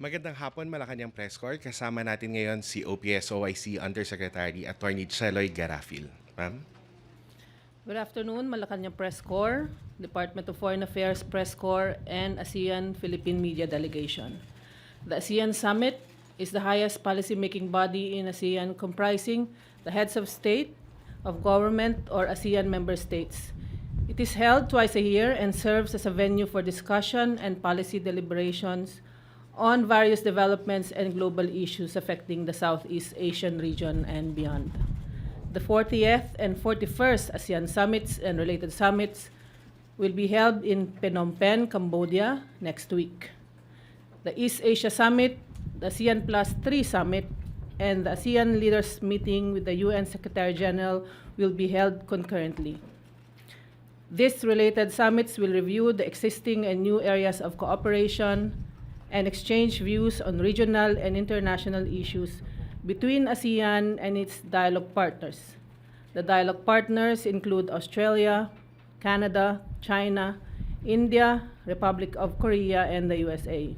Magandang hapon, Malacanang Press Corps. Kasama natin ngayon si OPS-OIC Undersecretary Attorney Cheloy Garafil. Ma'am? Good afternoon, Malacanang Press Corps, Department of Foreign Affairs Press Corps, and ASEAN Philippine Media Delegation. The Asean Summit is the highest policy-making body in ASEAN, comprising the heads of state, of government, or ASEAN member states. It is held twice a year and serves as a venue for discussion and policy deliberations on various developments and global issues affecting the Southeast Asian region and beyond. The 40th and 41st ASEAN Summits and related summits will be held in Phnom Penh, Cambodia next week. The East Asia Summit, the ASEAN Plus 3 Summit, and the ASEAN Leaders Meeting with the UN Secretary General will be held concurrently. These related summits will review the existing and new areas of cooperation and exchange views on regional and international issues between ASEAN and its dialogue partners. The dialogue partners include Australia, Canada, China, India, Republic of Korea, and the USA.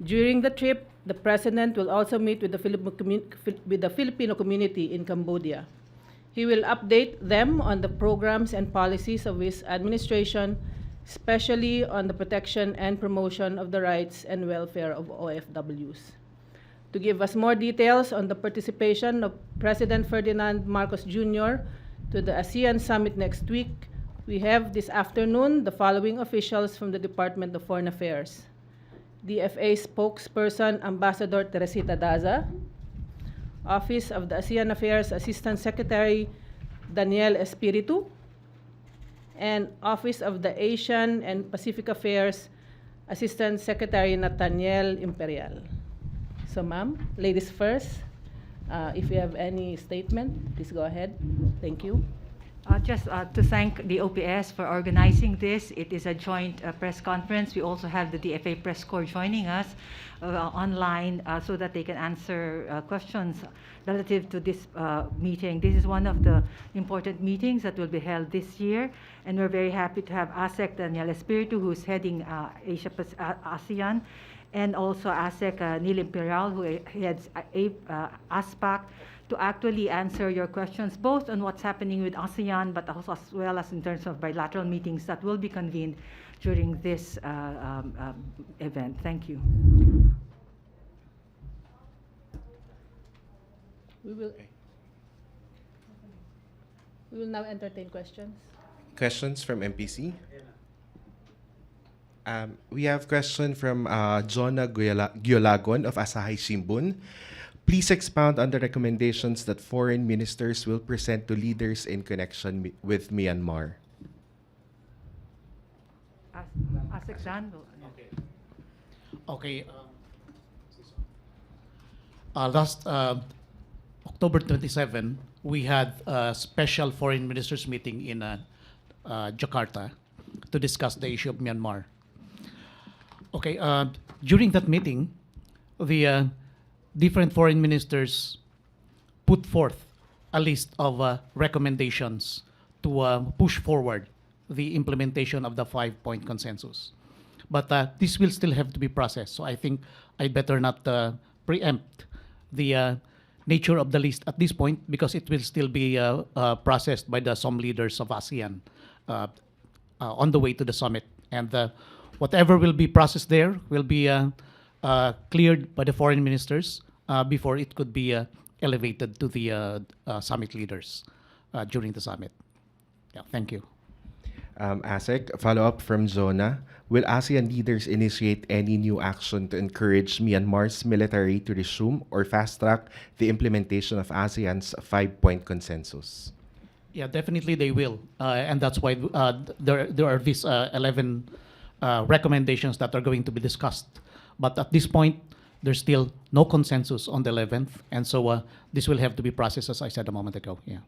During the trip, the President will also meet with the Filipino community in Cambodia. He will update them on the programs and policies of his administration, especially on the protection and promotion of the rights and welfare of OFWs. To give us more details on the participation of President Ferdinand Marcos Jr. to the ASEAN Summit next week, we have this afternoon the following officials from the Department of Foreign Affairs: DFA spokesperson Ambassador Teresita Daza, Office of the ASEAN Affairs Assistant Secretary Daniel Espiritu, and Office of the Asian and Pacific Affairs Assistant Secretary Nathaniel Imperial. So, ma'am, ladies first. If you have any statement, please go ahead. Thank you. Just to thank the OPS for organizing this. It is a joint press conference. We also have the DFA Press Corps joining us online so that they can answer questions relative to this meeting. This is one of the important meetings that will be held this year, and we're very happy to have ASEC Daniel Espiritu, who's heading ASEAN, and also ASEC Neil Imperial, who heads ASPAC, to actually answer your questions, both on what's happening with ASEAN, but also as well as in terms of bilateral meetings that will be convened during this event. Thank you. We will now entertain questions. Questions from MPC? We have question from Jonah Giolagon of Asahi Shimbun. Please expound on the recommendations that foreign ministers will present to leaders in connection with Myanmar. ASEC Dan. Okay. Last October 27, we had a special foreign ministers meeting in Jakarta to discuss the issue of Myanmar. Okay, during that meeting, the different foreign ministers put forth a list of recommendations to push forward the implementation of the 5-point consensus. But this will still have to be processed, so I think I better not preempt the nature of the list at this point, because it will still be processed by some leaders of ASEAN on the way to the summit. And whatever will be processed there will be cleared by the foreign ministers before it could be elevated to the summit leaders during the summit. Yeah, thank you. ASEC, follow-up from Jonah. Will ASEAN leaders initiate any new action to encourage Myanmar's military to resume or fast-track the implementation of ASEAN's 5-point consensus? Yeah, definitely they will. And that's why there are these 11 recommendations that are going to be discussed. But at this point, there's still no consensus on the 11th. And so this will have to be processed, as I said a moment ago. Yeah.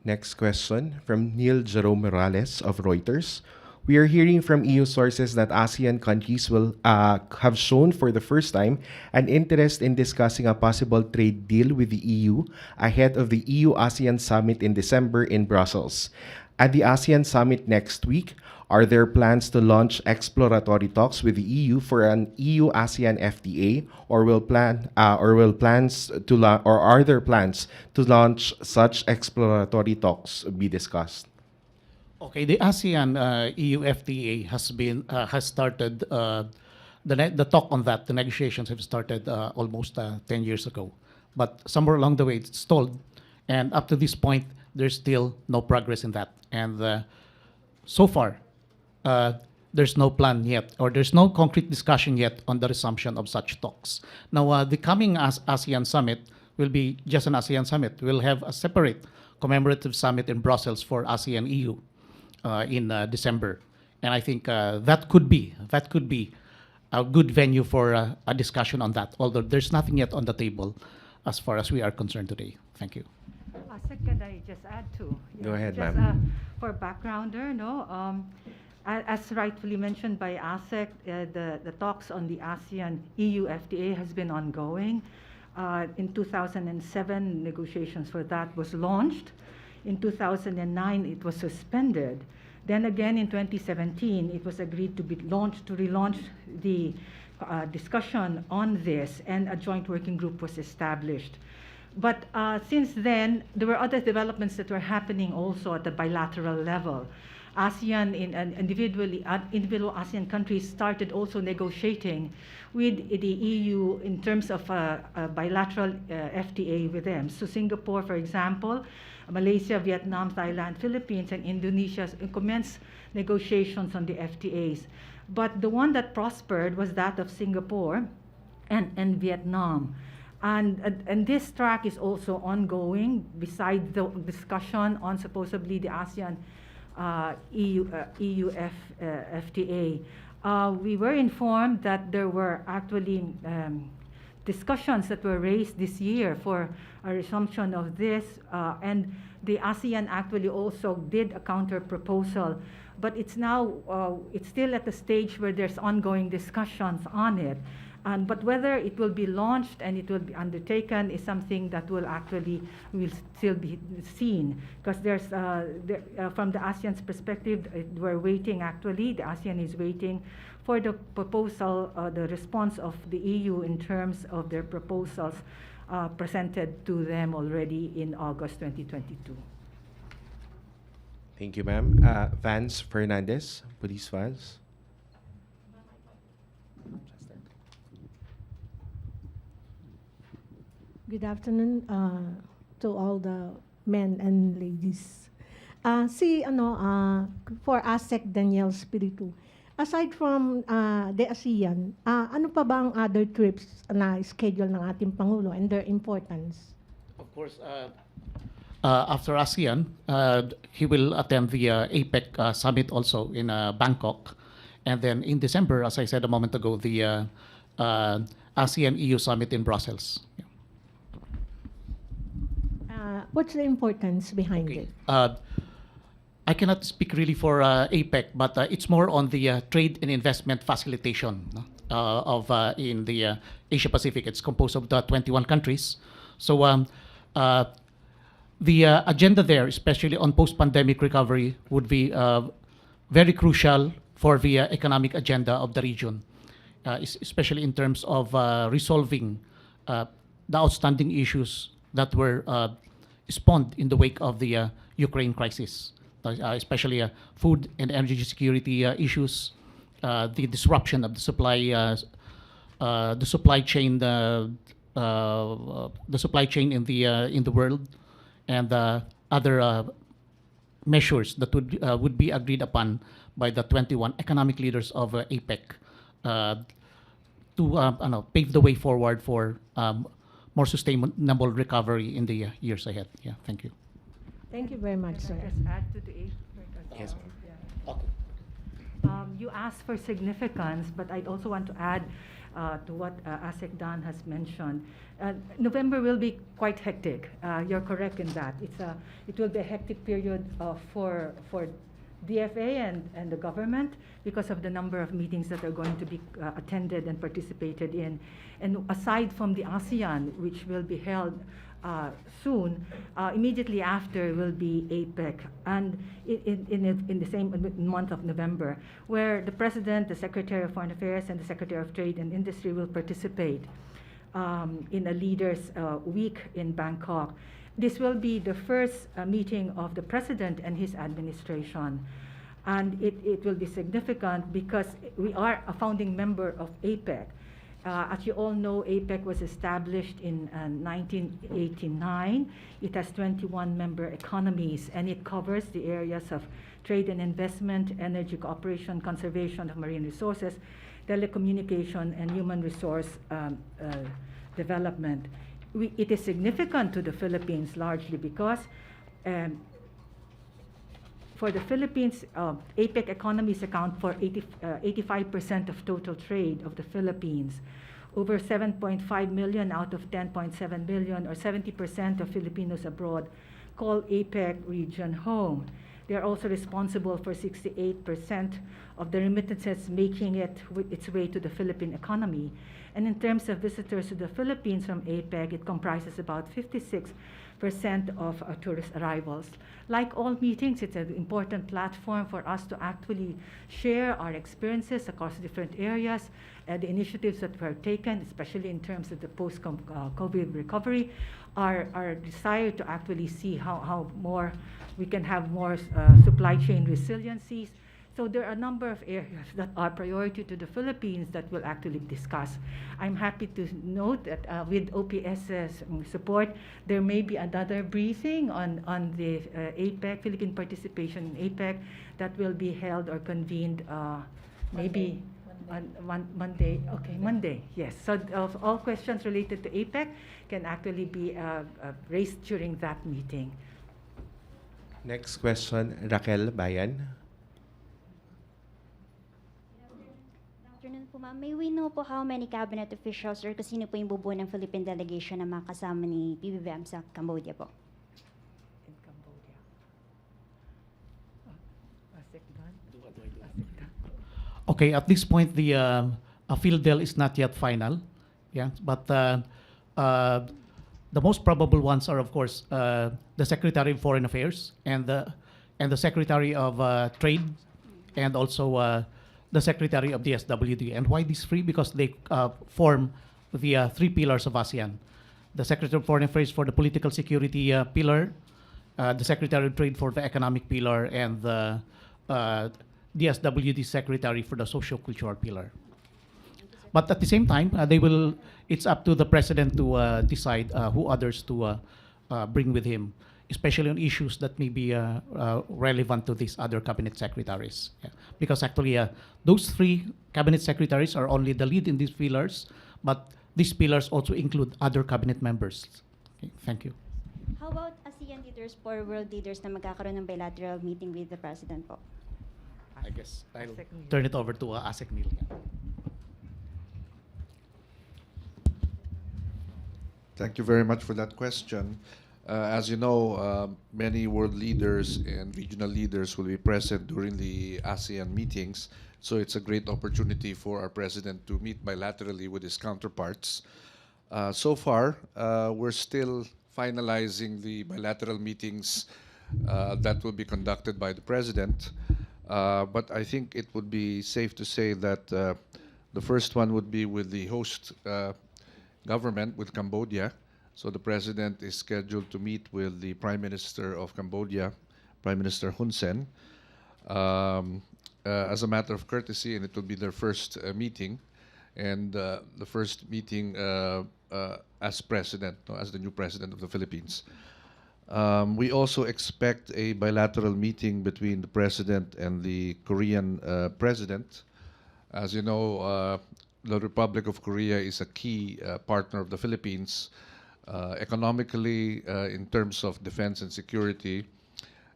Next question from Neil Jerome Morales of Reuters. We are hearing from EU sources that ASEAN countries will have shown for the first time an interest in discussing a possible trade deal with the EU ahead of the EU-ASEAN Summit in December in Brussels. At the ASEAN Summit next week, Are there plans to launch exploratory talks with the EU for an EU-ASEAN FTA, or are there plans to launch such exploratory talks be discussed? Okay, the ASEAN EU FTA has started the talk on that. The negotiations have started almost 10 years ago, but somewhere along the way it stalled, and up to this point there's still no progress in that. And so far, there's no plan yet, or there's no concrete discussion yet on the resumption of such talks. Now, the coming ASEAN Summit will be just an ASEAN Summit. We'll have a separate commemorative summit in Brussels for ASEAN EU in December, and I think that could be a good venue for a discussion on that. Although there's nothing yet on the table, as far as we are concerned today. Thank you. Can I just add to? Go ahead, just, ma'am. For backgrounder, as rightfully mentioned by ASEC, the talks on the ASEAN EU FTA has been ongoing. In 2007, negotiations for that was launched. In 2009, it was suspended. Then again, in 2017, it was agreed to relaunch the discussion on this, and a joint working group was established. But since then, there were other developments that were happening also at the bilateral level. ASEAN, individual ASEAN countries started also negotiating with the EU in terms of a bilateral FTA with them. So Singapore, for example, Malaysia, Vietnam, Thailand, Philippines, and Indonesia commenced negotiations on the FTAs. But the one that prospered was that of Singapore and Vietnam. And this track is also ongoing, besides the discussion on supposedly the ASEAN EU FTA. We were informed that there were actually discussions that were raised this year for a resumption of this, and the ASEAN actually also did a counter proposal, but it's still at the stage where there's ongoing discussions on it. But whether it will be launched and it will be undertaken is something that will still be seen, because from the ASEAN's perspective, we're waiting actually. The ASEAN is waiting for the proposal, the response of the EU in terms of their proposals presented to them already in August 2022. Thank you, ma'am. Vance Fernandez, Police Files. Good afternoon to all the men and ladies. For ASEC Daniel Spiritu, aside from the ASEAN, ano pa ba ang other trips na schedule ng ating Pangulo and their importance? Of course, after ASEAN, he will attend the Apec Summit also in Bangkok. And then in December, as I said a moment ago, the ASEAN EU Summit in Brussels. Yeah. What's the importance behind it? I cannot speak really for APEC, but it's more on the trade and investment facilitation in the Asia Pacific. It's composed of 21 countries. So the agenda there, especially on post-pandemic recovery, would be very crucial for the economic agenda of the region, especially in terms of resolving the outstanding issues that were spawned in the wake of the Ukraine crisis, especially food and energy security issues, the disruption of the supply chain, the supply chain in the world, and other measures that would be agreed upon by the 21 economic leaders of APEC to pave the way forward for more sustainable recovery in the years ahead. Yeah, thank you. Thank you very much, sir. Just add to the APEC. Yes, ma'am. Yeah. Okay. You asked for significance, but I'd also want to add to what ASEC Dan has mentioned. November will be quite hectic. You're correct in that. It will be a hectic period for DFA and the government because of the number of meetings that are going to be attended and participated in. And aside from the ASEAN, which will be held soon, immediately after will be Apec, and in the same month of November, where the President, the Secretary of Foreign Affairs, and the Secretary of Trade and Industry will participate in a Leaders' Week in Bangkok. This will be the first meeting of the President and his administration. And it will be significant because we are a founding member of APEC. As you all know, APEC was established in 1989. It has 21 member economies, and it covers the areas of trade and investment, energy cooperation, conservation of marine resources, telecommunication, and human resource development. It is significant to the Philippines largely because for the Philippines, APEC economies account for 85% of total trade of the Philippines. Over 7.5 million out of 10.7 million, or 70% of Filipinos abroad, call APEC region home. They are also responsible for 68% of the remittances making its way to the Philippine economy. And in terms of visitors to the Philippines from APEC, it comprises about 56% of tourist arrivals. Like all meetings, it's an important platform for us to actually share our experiences across different areas, the initiatives that were taken, especially in terms of the post-COVID recovery, our desire to actually see how more we can have more supply chain resiliencies. So there are a number of areas that are priority to the Philippines that we'll actually discuss. I'm happy to note that with OPS's support, there may be another briefing on the APEC, Philippine participation in APEC, that will be held or convened maybe on Monday. Okay, Monday, yes. So all questions related to APEC can actually be raised during that meeting. Next question, Raquel Bayan. Good afternoon po, ma'am. May we know po how many cabinet officials or kasino po yung bubuo ng Philippine delegation na mga kasama ni PBBM sa Cambodia po? In Cambodia. Okay, at this point, the field deal is not yet final. Yeah, but the most probable ones are, of course, the Secretary of Foreign Affairs and the Secretary of Trade, and also the Secretary of the SWD. And why these three? Because they form the three pillars of ASEAN. The Secretary of Foreign Affairs for the political security pillar, the Secretary of Trade for the economic pillar, and the SWD Secretary for the socio-cultural pillar. But at the same time, it's up to the President to decide who others to bring with him, especially on issues that may be relevant to these other cabinet secretaries. Yeah. Because actually, those three cabinet secretaries are only the lead in these pillars, but these pillars also include other cabinet members. Okay, thank you. How about ASEAN leaders or world leaders na magkakaroon ng bilateral meeting with the President po? I guess I'll turn it over to Asek Neil. Yeah. Thank you very much for that question. As you know, many world leaders and regional leaders will be present during the ASEAN meetings, so it's a great opportunity for our president to meet bilaterally with his counterparts. So far, we're still finalizing the bilateral meetings that will be conducted by the president, but I think it would be safe to say that the first one would be with the host government, with Cambodia. So the president is scheduled to meet with the Prime Minister of Cambodia, Prime Minister Hun Sen, as a matter of courtesy, and it will be their first meeting, and the first meeting as president, as the new president of the Philippines. We also expect a bilateral meeting between the president and the Korean president. As you know, the Republic of Korea is a key partner of the Philippines, economically, in terms of defense and security,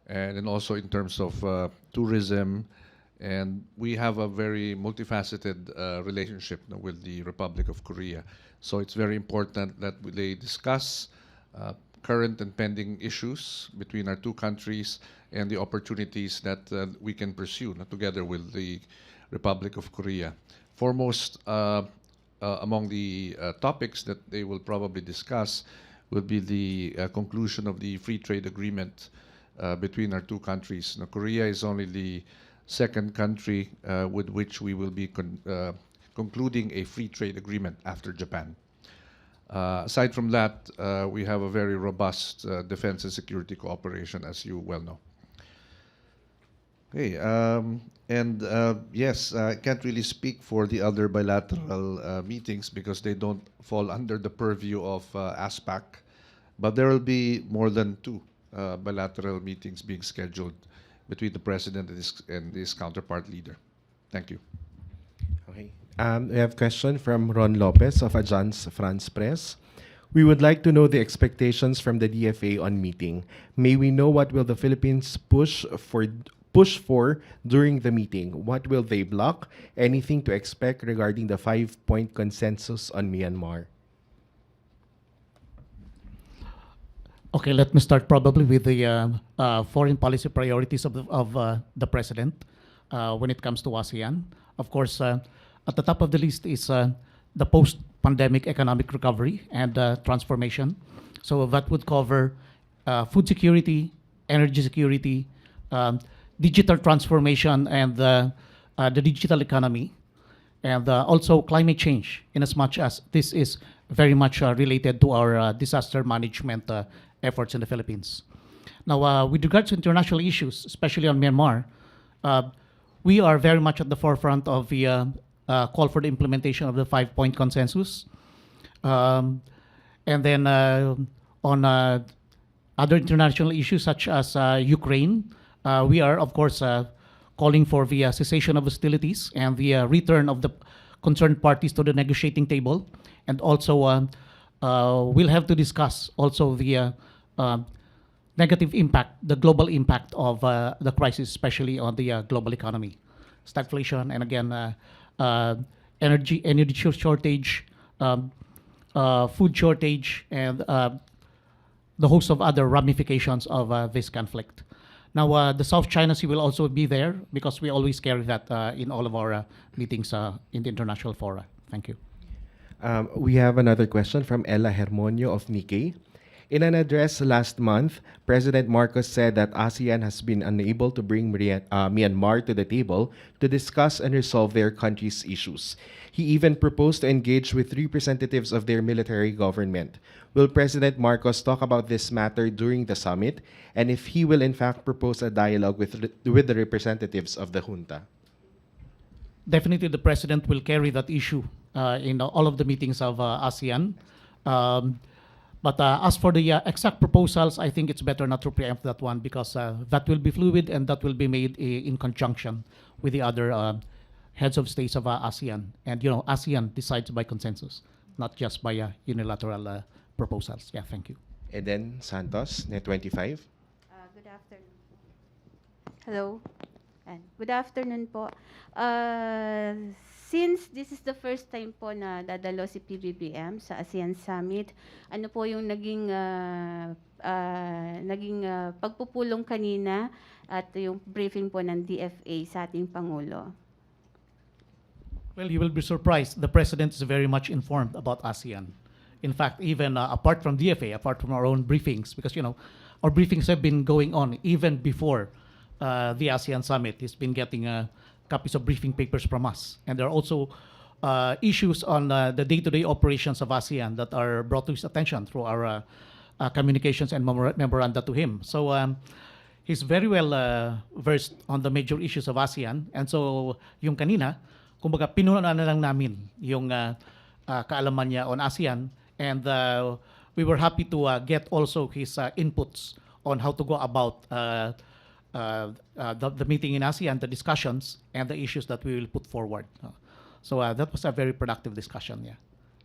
and then also in terms of tourism. And we have a very multifaceted relationship with the Republic of Korea. So it's very important that they discuss current and pending issues between our two countries and the opportunities that we can pursue together with the Republic of Korea. Foremost among the topics that they will probably discuss will be the conclusion of the free trade agreement between our two countries. Now, Korea is only the second country with which we will be concluding a free trade agreement after Japan. Aside from that, we have a very robust defense and security cooperation, as you well know. Okay, yes, I can't really speak for the other bilateral meetings because they don't fall under the purview of ASPAC, but there will be more than two bilateral meetings being scheduled between the President and his counterpart leader. Thank you. Okay. We have a question from Ron Lopez of Agence France Presse. We would like to know the expectations from the DFA on meeting. May we know what will the Philippines push for during the meeting? What will they block? Anything to expect regarding the 5-point consensus on Myanmar? Okay, let me start probably with the foreign policy priorities of the president when it comes to ASEAN. Of course, at the top of the list is the post-pandemic economic recovery and transformation. So that would cover food security, energy security, digital transformation, and the digital economy, and also climate change, in as much as this is very much related to our disaster management efforts in the Philippines. Now, with regards to international issues, especially on Myanmar, we are very much at the forefront of the call for the implementation of the 5-point consensus. And then on other international issues such as Ukraine, we are, of course, calling for the cessation of hostilities and the return of the concerned parties to the negotiating table. And also, we'll have to discuss also the negative impact, the global impact of the crisis, especially on the global economy. Stagflation, and again, energy shortage, food shortage, and the host of other ramifications of this conflict. Now, the South China Sea will also be there because we always carry that in all of our meetings in the international fora. Thank you. We have another question from Ella Hermonio of Nikkei. In an address last month, President Marcos said that ASEAN has been unable to bring Myanmar to the table to discuss and resolve their country's issues. He even proposed to engage with representatives of their military government. Will President Marcos talk about this matter during the summit, and if he will in fact propose a dialogue with the representatives of the junta? Definitely, the President will carry that issue in all of the meetings of ASEAN. But as for the exact proposals, I think it's better not to preempt that one because that will be fluid and that will be made in conjunction with the other heads of states of ASEAN. And, you know, ASEAN decides by consensus, not just by unilateral proposals. Yeah, thank you. Eden Santos, Net25. Good afternoon. Hello. And good afternoon po. Since this is the first time po na dadalo si PBBM sa ASEAN Summit, ano po yung naging pagpupulong kanina at yung briefing po ng DFA sa ating Pangulo? Well, you will be surprised. The President is very much informed about ASEAN. In fact, even apart from DFA, apart from our own briefings, because, you know, our briefings have been going on even before the ASEAN Summit. He's been getting copies of briefing papers from us. And there are also issues on the day-to-day operations of ASEAN that are brought to his attention through our communications and memoranda to him. So he's very well versed on the major issues of ASEAN. And so yung kanina, kumbaga pinunan na lang namin yung kaalaman niya on ASEAN. And we were happy to get also his inputs on how to go about the meeting in ASEAN, the discussions, and the issues that we will put forward. So that was a very productive discussion.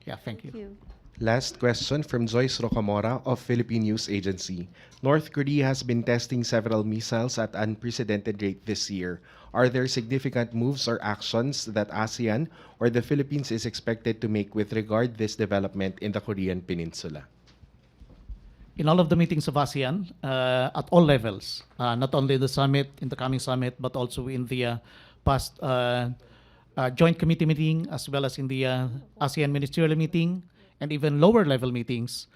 Yeah, thank you. Last question from Joyce Rocamora of Philippine News Agency. North Korea has been testing several missiles at unprecedented rate this year. Are there significant moves or actions that ASEAN or the Philippines is expected to make with regard this development in the Korean Peninsula? in all of the meetings of ASEAN at all levels, not only the summit, in the coming summit, but also in the past joint committee meeting, as well as in the ASEAN ministerial meeting, and even lower level meetings,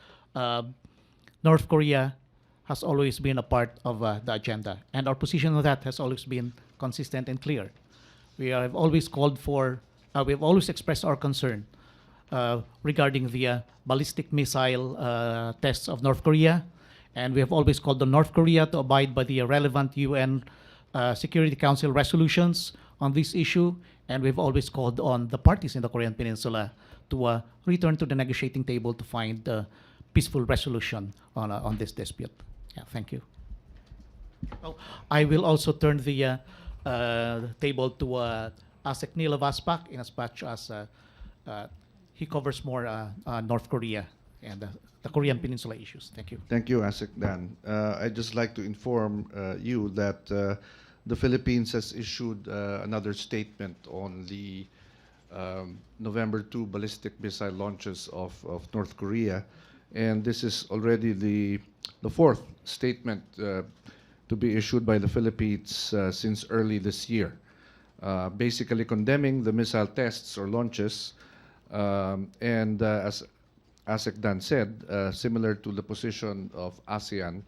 North Korea has always been a part of the agenda. And our position on that has always been consistent and clear. We have always called for, we have always expressed our concern regarding the ballistic missile tests of North Korea. And we have always called on North Korea to abide by the relevant UN Security Council resolutions on this issue. And we've always called on the parties in the Korean Peninsula to return to the negotiating table to find a peaceful resolution on this dispute. Yeah, thank you. Oh, I will also turn the table to Asek Neil of ASPAC in as much as he covers more North Korea and the Korean Peninsula issues. Thank you. Thank you, Asik Dan. I'd just like to inform you that the Philippines has issued another statement on the November 2 ballistic missile launches of North Korea. And this is already the fourth statement to be issued by the Philippines since early this year, basically condemning the missile tests or launches, and as Asek Dan said, similar to the position of ASEAN,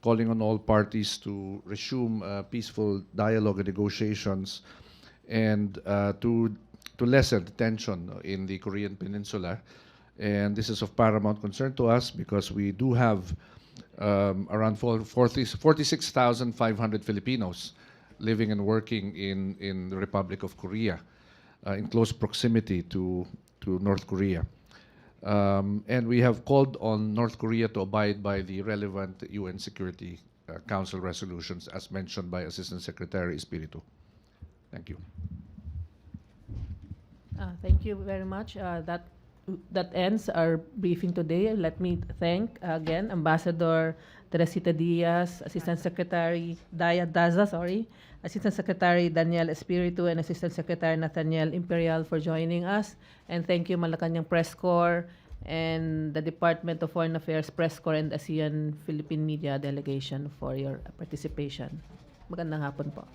calling on all parties to resume peaceful dialogue and negotiations, and to lessen the tension in the Korean Peninsula. And this is of paramount concern to us because we do have around 46,500 Filipinos living and working in the Republic of Korea, in close proximity to North Korea. And we have called on North Korea to abide by the relevant UN Security Council resolutions as mentioned by Assistant Secretary Espiritu. Thank you. Thank you very much. That ends our briefing today. Let me thank again Ambassador Teresita Diaz, Assistant Secretary Assistant Secretary Daniel Espiritu, and Assistant Secretary Nathaniel Imperial for joining us. And thank you Malacanang Press Corps and the Department of Foreign Affairs Press Corps and ASEAN Philippine Media Delegation for your participation. Magandang hapon po.